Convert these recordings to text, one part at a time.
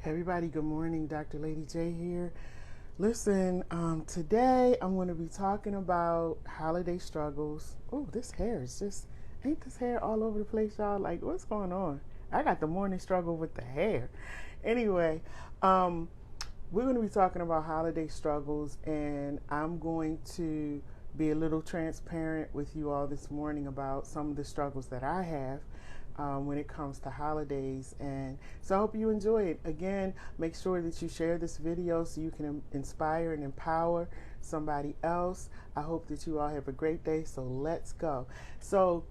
Everybody, good morning. Dr. Lady J here. Listen, today I'm going to be talking about holiday struggles. Oh, this hair is just, ain't this hair all over the place, y'all? Like, what's going on? I got the morning struggle with the hair. Anyway, we're going to be talking about holiday struggles, and I'm going to be a little transparent with you all this morning about some of the struggles that I have when it comes to holidays. And so I hope you enjoy it. Again, make sure that you share this video so you can inspire and empower somebody else. I hope that you all have a great day. So let's go. So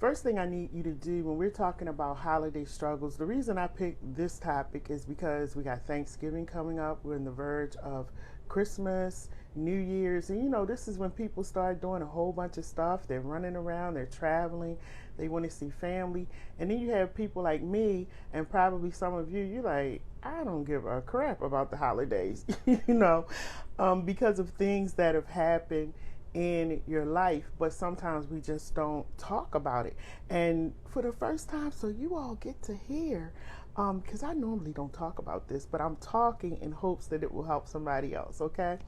first thing I need you to do when we're talking about holiday struggles, the reason I picked this topic is because we got Thanksgiving coming up. We're in the verge of Christmas, New Year's, and you know, this is when people start doing a whole bunch of stuff. They're running around, they're traveling, they want to see family. And then you have people like me, and probably some of you, you're like, I don't give a crap about the holidays, because of things that have happened in your life, but sometimes we just don't talk about it. And for the first time, so you all get to hear, because I normally don't talk about this, but I'm talking in hopes that it will help somebody else, okay?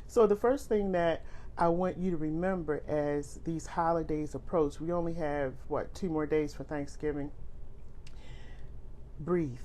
So the first thing that I want you to remember as these holidays approach, we only have, 2 more days for Thanksgiving. Breathe.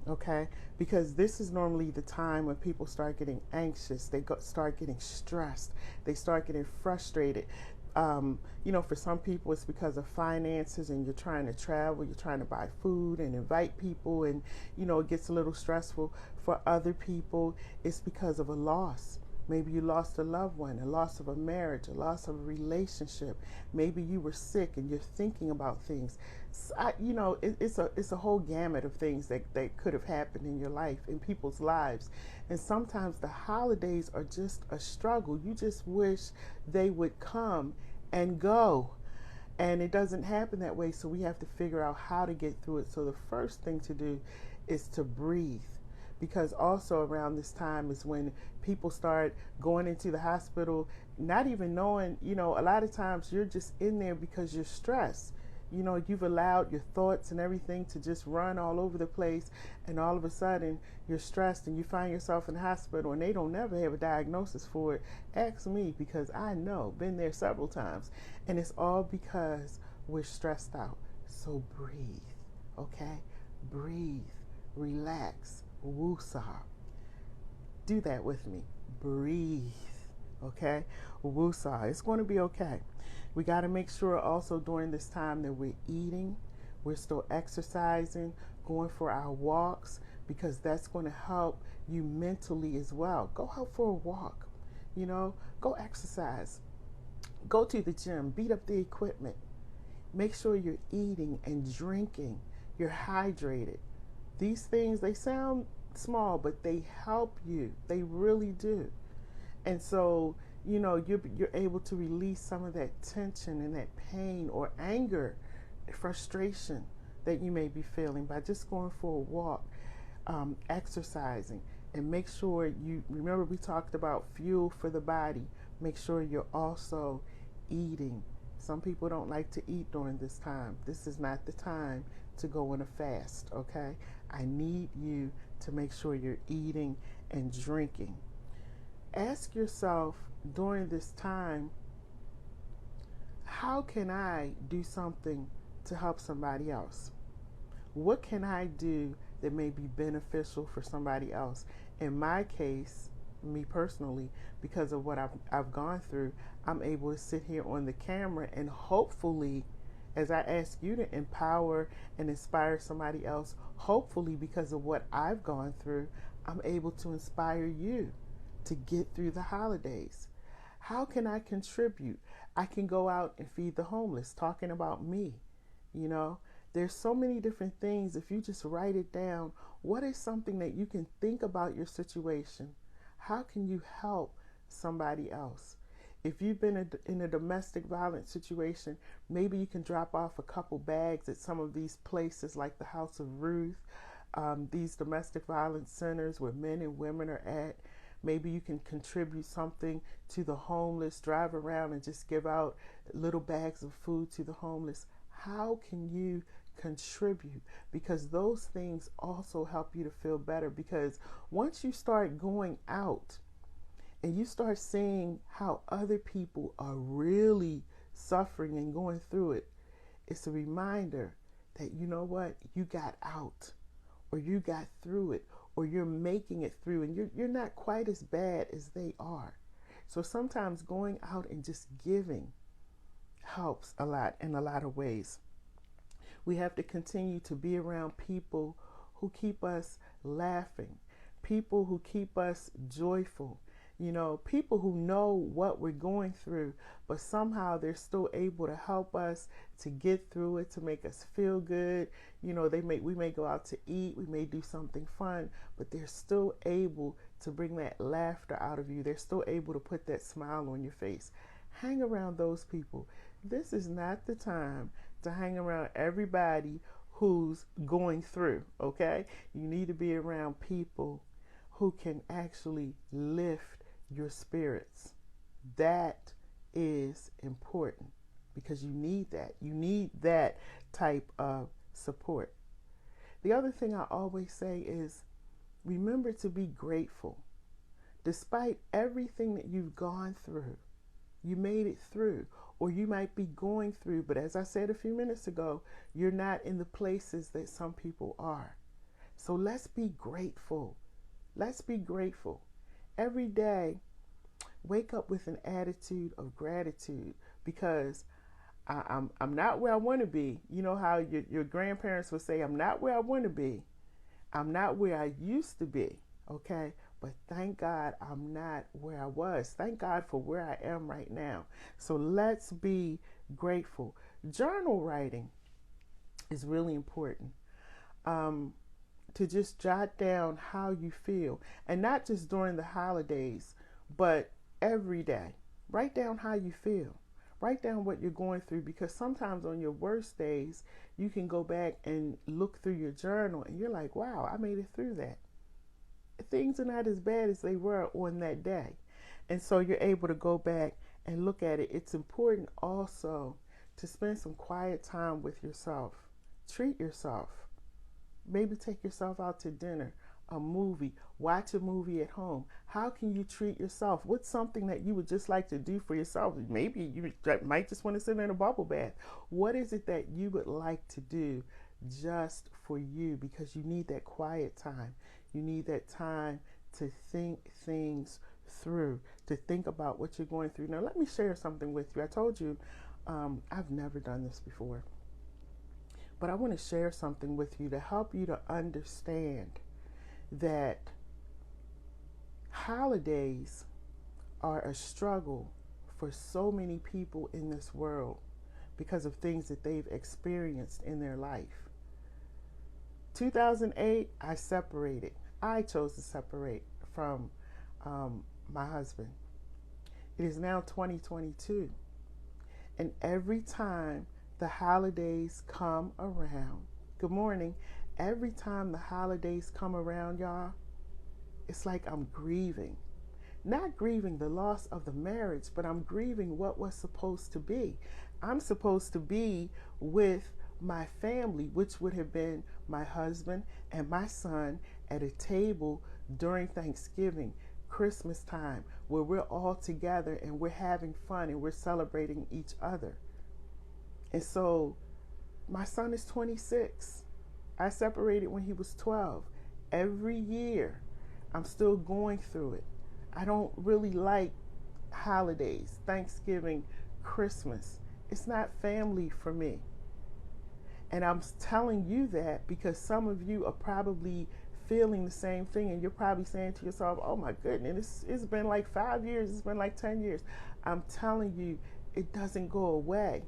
Okay, because this is normally the time when people start getting anxious, start getting stressed, they start getting frustrated. For some people it's because of finances, and you're trying to travel, you're trying to buy food and invite people, and it gets a little stressful. For other people, it's because of a loss. Maybe you lost a loved one, a loss of a marriage, a loss of a relationship. Maybe you were sick and you're thinking about things. It's a whole gamut of things that could have happened in your life, in people's lives. And sometimes the holidays are just a struggle. You just wish they would come and go. And it doesn't happen that way, so we have to figure out how to get through it. So the first thing to do is to breathe. Because also around this time is when people start going into the hospital, not even knowing, a lot of times you're just in there because you're stressed. You've allowed your thoughts and everything to just run all over the place, and all of a sudden you're stressed and you find yourself in the hospital, and they don't never have a diagnosis for it. Ask me, because I know, been there several times, and it's all because we're stressed out. So breathe, okay? Breathe, relax. Woosah. Do that with me. Breathe. Okay? Woosah. It's going to be okay. We got to make sure also during this time that we're eating, we're still exercising, going for our walks, because that's going to help you mentally as well. Go out for a walk. Go exercise. Go to the gym. Beat up the equipment. Make sure you're eating and drinking. You're hydrated. These things, they sound small, but they help you. They really do. And so, you're able to release some of that tension and that pain or anger, frustration that you may be feeling by just going for a walk, exercising. And make sure you remember, we talked about fuel for the body. Make sure you're also eating. Some people don't like to eat during this time. This is not the time to go on a fast, okay? I need you to make sure you're eating and drinking. Ask yourself during this time, how can I do something to help somebody else? What can I do that may be beneficial for somebody else? In my case, me personally, because of what I've gone through, I'm able to sit here on the camera, and hopefully, as I ask you to empower and inspire somebody else, hopefully because of what I've gone through, I'm able to inspire you to get through the holidays. How can I contribute? I can go out and feed the homeless, talking about me. There's so many different things. If you just write it down, what is something that you can think about your situation? How can you help somebody else? If you've been in a domestic violence situation, maybe you can drop off a couple bags at some of these places like the House of Ruth, these domestic violence centers where men and women are at. Maybe you can contribute something to the homeless, drive around and just give out little bags of food to the homeless. How can you contribute, because those things also help you to feel better. Because once you start going out and you start seeing how other people are really suffering and going through it, it's a reminder that, you know what, you got out, or you got through it, or you're making it through, and you're not quite as bad as they are. So sometimes going out and just giving helps a lot in a lot of ways. We have to continue to be around people who keep us laughing, people who keep us joyful, people who know what we're going through, but somehow they're still able to help us to get through it, to make us feel good. We may go out to eat, we may do something fun, but they're still able to bring that laughter out of you. They're still able to put that smile on your face. Hang around those people. This is not the time to hang around everybody who's going through, okay? You need to be around people who can actually lift your spirits. That is important, because you need that. You need that type of support. The other thing I always say is, remember to be grateful. Despite everything that you've gone through, you made it through, or you might be going through, but as I said a few minutes ago, you're not in the places that some people are. So let's be grateful. Let's be grateful. Every day, wake up with an attitude of gratitude, because I'm not where I want to be. You know how your grandparents would say, I'm not where I want to be. I'm not where I used to be, okay? But thank God I'm not where I was. Thank God for where I am right now. So let's be grateful. Journal writing is really important. To just jot down how you feel, and not just during the holidays, but every day. Write down how you feel. Write down what you're going through, because sometimes on your worst days, you can go back and look through your journal and you're like, wow, I made it through that. Things are not as bad as they were on that day. And so you're able to go back and look at it. It's important also to spend some quiet time with yourself. Treat yourself. Maybe take yourself out to dinner, a movie, watch a movie at home. How can you treat yourself? What's something that you would just like to do for yourself? Maybe you might just want to sit in a bubble bath. What is it that you would like to do just for you? Because you need that quiet time. You need that time to think things through, to think about what you're going through. Now, let me share something with you. I told you I've never done this before, but I want to share something with you to help you to understand that holidays are a struggle for so many people in this world because of things that they've experienced in their life. 2008, I separated. I chose to separate from my husband. It is now 2022. And every time the holidays come around, good morning, every time the holidays come around, y'all, it's like I'm grieving. Not grieving the loss of the marriage, but I'm grieving what was supposed to be. I'm supposed to be with my family, which would have been my husband and my son, at a table during Thanksgiving, Christmas time, where we're all together and we're having fun and we're celebrating each other. And so my son is 26. I separated when he was 12. Every year, I'm still going through it. I don't really like holidays, Thanksgiving, Christmas. It's not family for me. And I'm telling you that because some of you are probably feeling the same thing, and you're probably saying to yourself, oh my goodness, it's been like 5 years, it's been like 10 years. I'm telling you, it doesn't go away,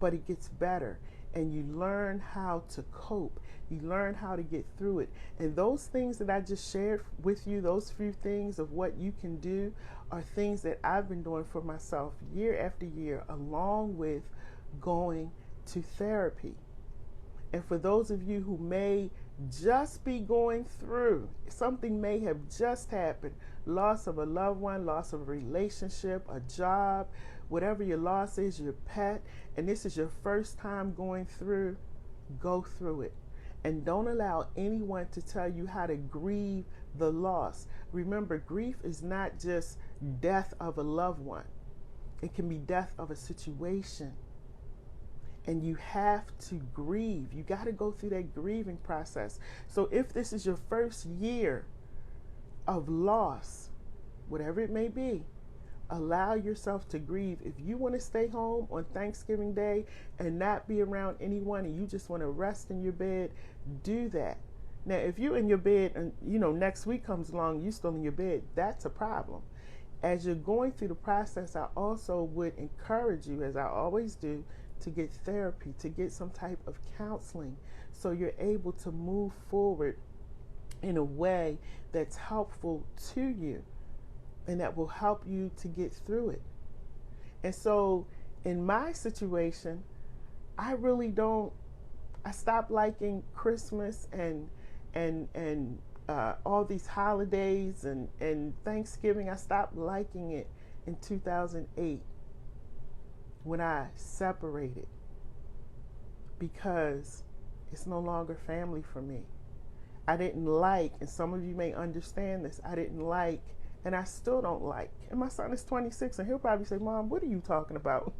but it gets better. And you learn how to cope. You learn how to get through it. And those things that I just shared with you, those few things of what you can do, are things that I've been doing for myself year after year, along with going to therapy. And for those of you who may just be going through, something may have just happened, loss of a loved one, loss of a relationship, a job, whatever your loss is, your pet, and this is your first time going through Go through it. And don't allow anyone to tell you how to grieve the loss. Remember, grief is not just death of a loved one. It can be death of a situation. And you have to grieve. You got to go through that grieving process. So if this is your first year of loss, whatever it may be, allow yourself to grieve. If you want to stay home on Thanksgiving Day and not be around anyone and you just want to rest in your bed, do that. Now, if you're in your bed and, next week comes along, you're still in your bed, that's a problem. As you're going through the process, I also would encourage you, as I always do, to get therapy, to get some type of counseling so you're able to move forward in a way that's helpful to you and that will help you to get through it. And so in my situation, I stopped liking Christmas and all these holidays and Thanksgiving. I stopped liking it in 2008 when I separated, because it's no longer family for me. I didn't like, and some of you may understand this, I didn't like, and I still don't like, and my son is 26 and he'll probably say, Mom, what are you talking about?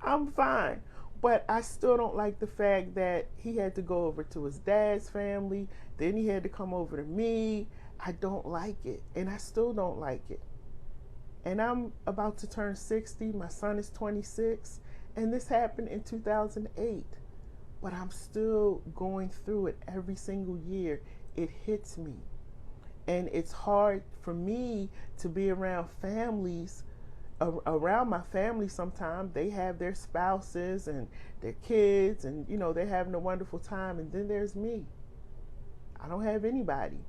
I'm fine. But I still don't like the fact that he had to go over to his dad's family, then he had to come over to me. I don't like it, and I still don't like it. And I'm about to turn 60. My son is 26, and this happened in 2008. But I'm still going through it every single year. It hits me. And it's hard for me to be around families, around my family sometimes. They have their spouses and their kids, and, they're having a wonderful time. And then there's me. I don't have anybody.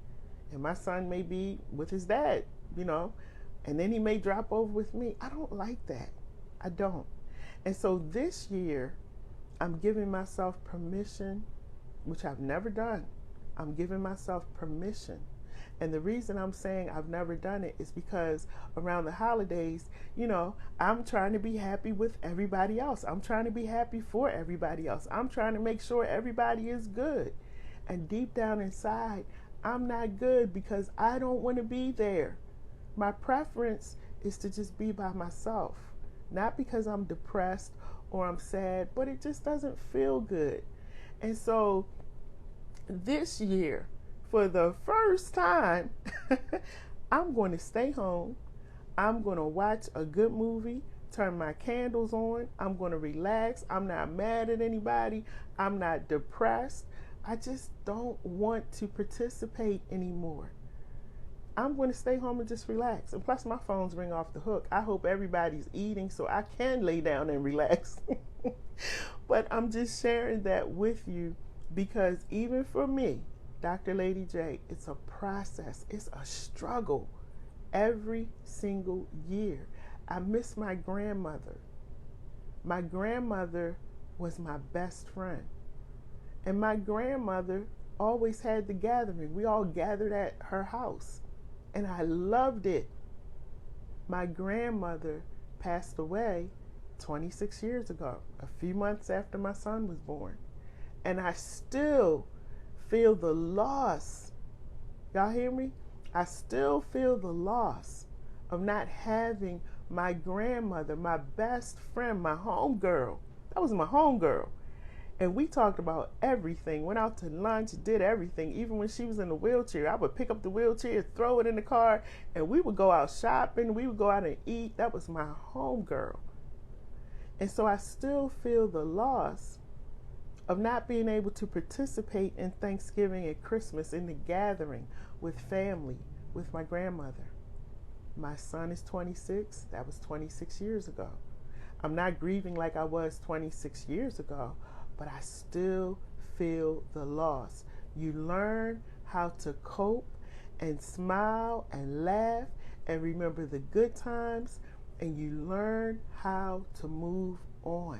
And my son may be with his dad, and then he may drop over with me. I don't like that. I don't. And so this year, I'm giving myself permission, which I've never done. I'm giving myself permission. And the reason I'm saying I've never done it is because around the holidays, I'm trying to be happy with everybody else. I'm trying to be happy for everybody else. I'm trying to make sure everybody is good. And deep down inside, I'm not good because I don't want to be there. My preference is to just be by myself, not because I'm depressed or I'm sad, but it just doesn't feel good. And so this year, for the first time, I'm going to stay home. I'm going to watch a good movie, turn my candles on. I'm going to relax. I'm not mad at anybody. I'm not depressed. I just don't want to participate anymore. I'm going to stay home and just relax. And plus, my phones ring off the hook. I hope everybody's eating so I can lay down and relax. But I'm just sharing that with you because even for me, Dr. Lady J, it's a process. It's a struggle every single year. I miss my grandmother. My grandmother was my best friend. And my grandmother always had the gathering. We all gathered at her house. And I loved it. My grandmother passed away 26 years ago, a few months after my son was born. And I still feel the loss. Y'all hear me? I still feel the loss of not having my grandmother, my best friend, my homegirl. That was my homegirl. And we talked about everything, went out to lunch, did everything. Even when she was in the wheelchair, I would pick up the wheelchair, throw it in the car, and we would go out shopping. We would go out and eat. That was my homegirl. And so I still feel the loss of not being able to participate in Thanksgiving and Christmas in the gathering with family, with my grandmother. My son is 26. That was 26 years ago. I'm not grieving like I was 26 years ago, but I still feel the loss. You learn how to cope and smile and laugh and remember the good times, and you learn how to move on.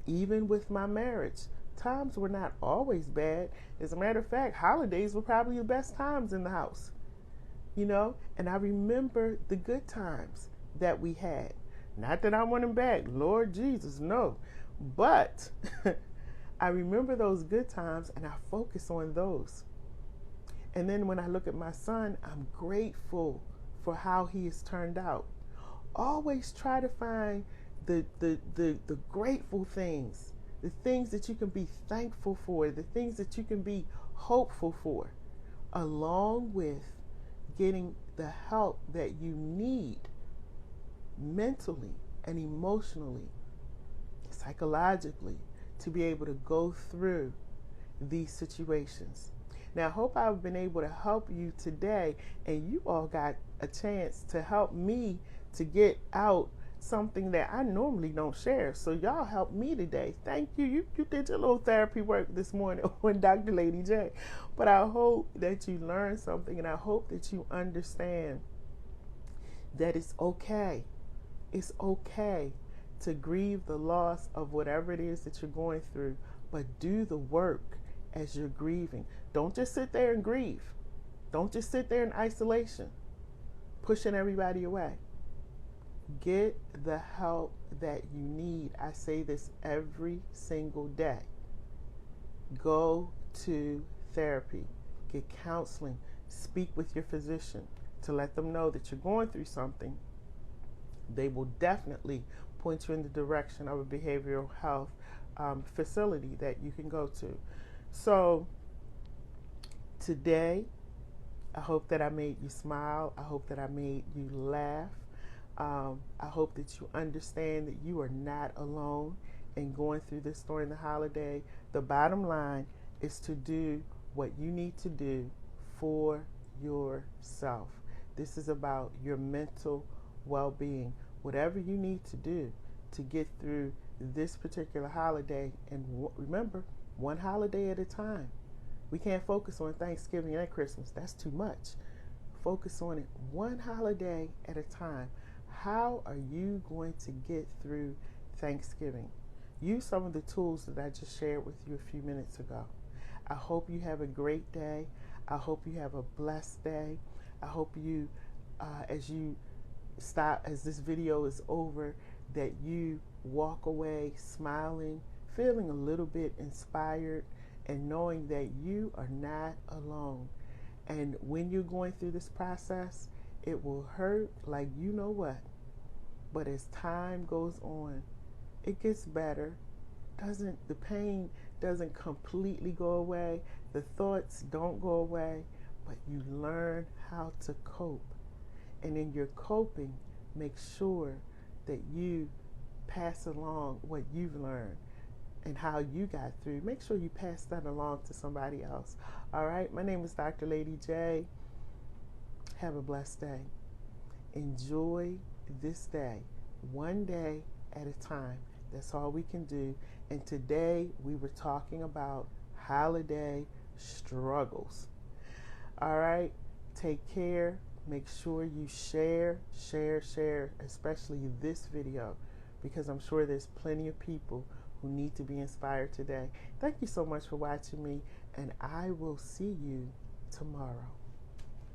Even with my marriage, times were not always bad. As a matter of fact, holidays were probably the best times in the house, and I remember the good times that we had. Not that I want them back, Lord Jesus, no. But I remember those good times and I focus on those. And then when I look at my son, I'm grateful for how he has turned out. Always try to find the grateful things, the things that you can be thankful for, the things that you can be hopeful for, along with getting the help that you need mentally and emotionally, psychologically, to be able to go through these situations. Now, I hope I've been able to help you today, and you all got a chance to help me to get out something that I normally don't share. So y'all helped me today. Thank you. You did your little therapy work this morning with Dr. Lady J. But I hope that you learned something, and I hope that you understand that it's okay. It's okay to grieve the loss of whatever it is that you're going through, but do the work as you're grieving. Don't just sit there and grieve. Don't just sit there in isolation, pushing everybody away. Get the help that you need. I say this every single day. Go to therapy, get counseling, speak with your physician to let them know that you're going through something. They will definitely point you in the direction of a behavioral health facility that you can go to. So today, I hope that I made you smile. I hope that I made you laugh. I hope that you understand that you are not alone in going through this during the holiday. The bottom line is to do what you need to do for yourself. This is about your mental well-being. Whatever you need to do to get through this particular holiday, and remember, one holiday at a time. We can't focus on Thanksgiving and Christmas. That's too much. Focus on it one holiday at a time. How are you going to get through Thanksgiving? Use some of the tools that I just shared with you a few minutes ago. I hope you have a great day. I hope you have a blessed day. I hope you, as this video is over, that you walk away smiling, feeling a little bit inspired, and knowing that you are not alone. And when you're going through this process, it will hurt like you know what. But as time goes on, it gets better. The pain doesn't completely go away. The thoughts don't go away, but you learn how to cope. And in your coping, make sure that you pass along what you've learned and how you got through. Make sure you pass that along to somebody else. All right, my name is Dr. Lady J. Have a blessed day. Enjoy this day, one day at a time. That's all we can do. And today we were talking about holiday struggles. All right, take care. Make sure you share, especially this video, because I'm sure there's plenty of people who need to be inspired today. Thank you so much for watching me, and I will see you tomorrow.